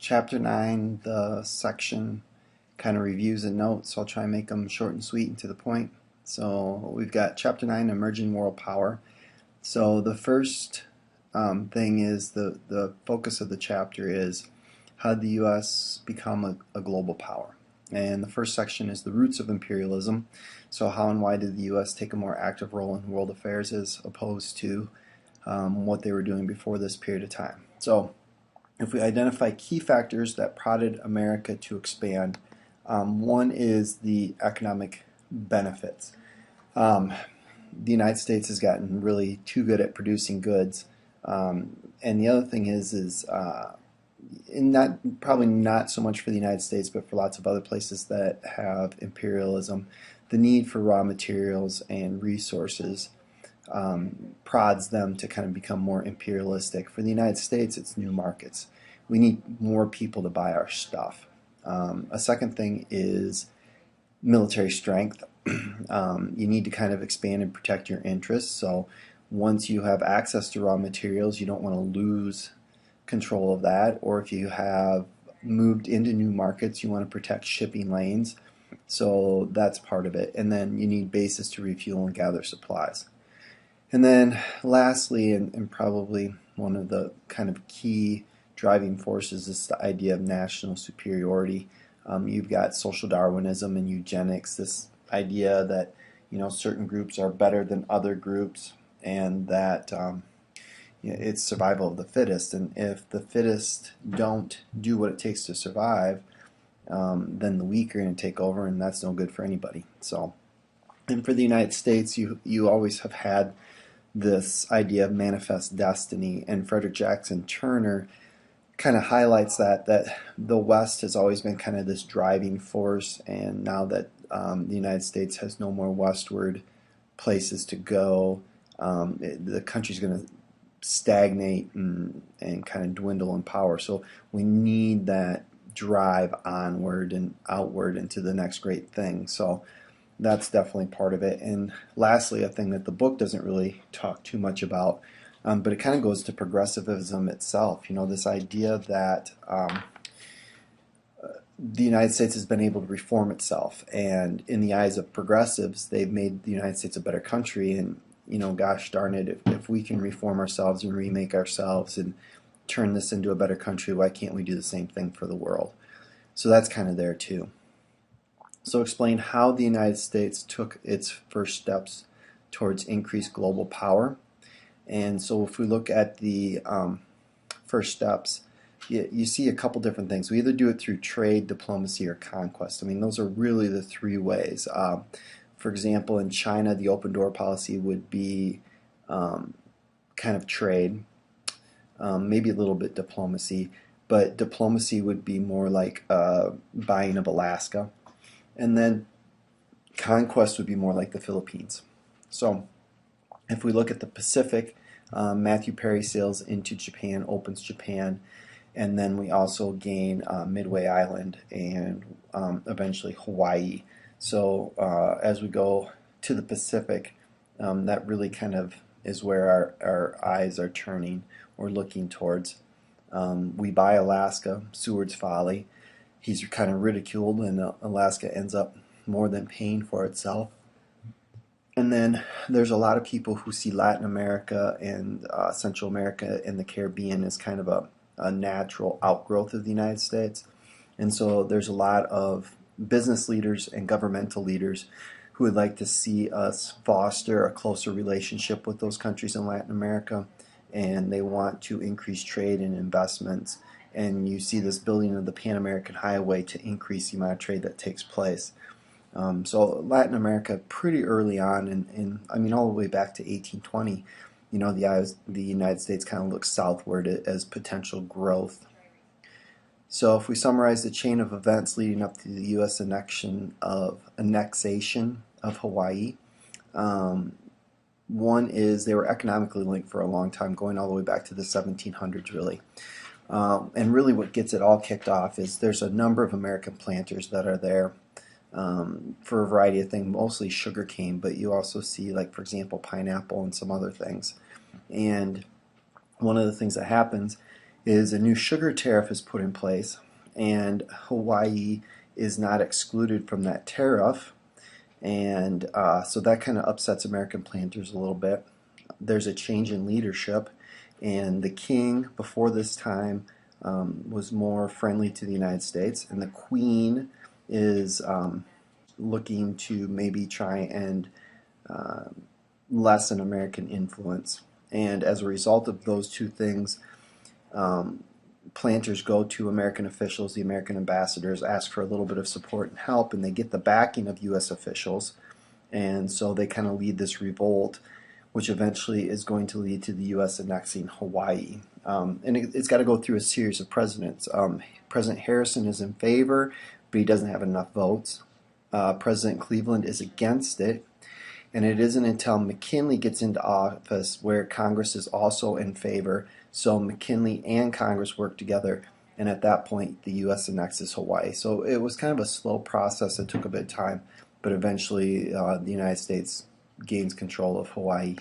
Chapter 9, the section kind of reviews and notes, so I'll try and make them short and sweet and to the point. So we've got Chapter 9, Emerging World Power. So the first thing is the focus of the chapter is how did the U.S. become a global power? And the first section is the roots of imperialism. So how and why did the U.S. take a more active role in world affairs as opposed to what they were doing before this period of time? So if we identify key factors that prodded America to expand, one is the economic benefits. The United States has gotten really too good at producing goods, and the other thing is probably not so much for the United States, but for lots of other places that have imperialism, the need for raw materials and resources prods them to kind of become more imperialistic. For the United States, it's new markets. We need more people to buy our stuff. A second thing is military strength. You need to kind of expand and protect your interests. So once you have access to raw materials, you don't want to lose control of that. Or if you have moved into new markets, you want to protect shipping lanes. So that's part of it. And then you need bases to refuel and gather supplies. And then lastly, and probably one of the kind of key driving forces, is the idea of national superiority. You've got social Darwinism and eugenics, this idea that certain groups are better than other groups, and that it's survival of the fittest. And if the fittest don't do what it takes to survive, then the weak are going to take over, and that's no good for anybody. So, and for the United States, you always have had this idea of manifest destiny, and Frederick Jackson Turner kind of highlights that the West has always been kind of this driving force, and now that the United States has no more westward places to go, the country's going to stagnate and kind of dwindle in power. So we need that drive onward and outward into the next great thing. So that's definitely part of it. And lastly, a thing that the book doesn't really talk too much about, but it kind of goes to progressivism itself. This idea that the United States has been able to reform itself, and in the eyes of progressives, they've made the United States a better country. And gosh darn it, if we can reform ourselves and remake ourselves and turn this into a better country, why can't we do the same thing for the world? So that's kind of there too. So explain how the United States took its first steps towards increased global power. And so if we look at the first steps, you see a couple different things. We either do it through trade, diplomacy, or conquest. I mean, those are really the three ways. For example, in China, the open door policy would be kind of trade, maybe a little bit diplomacy, but diplomacy would be more like buying of Alaska. And then conquest would be more like the Philippines. So if we look at the Pacific, Matthew Perry sails into Japan, opens Japan, and then we also gain Midway Island and eventually Hawaii. So as we go to the Pacific, that really kind of is where our eyes are turning or looking towards. We buy Alaska, Seward's folly. He's kind of ridiculed, and Alaska ends up more than paying for itself. And then there's a lot of people who see Latin America and Central America and the Caribbean as kind of a natural outgrowth of the United States. And so there's a lot of business leaders and governmental leaders who would like to see us foster a closer relationship with those countries in Latin America, and they want to increase trade and investments. And you see this building of the Pan-American Highway to increase the amount of trade that takes place. So Latin America, pretty early on, and I mean all the way back to 1820, the United States kind of looks southward as potential growth. So if we summarize the chain of events leading up to the U.S. annexation of Hawaii, one is they were economically linked for a long time, going all the way back to the 1700s, really. And really what gets it all kicked off is there's a number of American planters that are there for a variety of things, mostly sugarcane, but you also see, like, for example, pineapple and some other things. And one of the things that happens is a new sugar tariff is put in place, and Hawaii is not excluded from that tariff, and so that kind of upsets American planters a little bit. There's a change in leadership, and the king before this time was more friendly to the United States, and the queen is looking to maybe try and uh, lessen American influence. And as a result of those two things, um, planters go to American officials, the American ambassadors, ask for a little bit of support and help, and they get the backing of U.S. officials. And so they kind of lead this revolt, which eventually is going to lead to the U.S. annexing Hawaii. And it's got to go through a series of presidents. President Harrison is in favor, but he doesn't have enough votes. President Cleveland is against it. And it isn't until McKinley gets into office where Congress is also in favor. So McKinley and Congress work together, and at that point the U.S. annexes Hawaii. So it was kind of a slow process that took a bit of time, but eventually the United States gains control of Hawaii.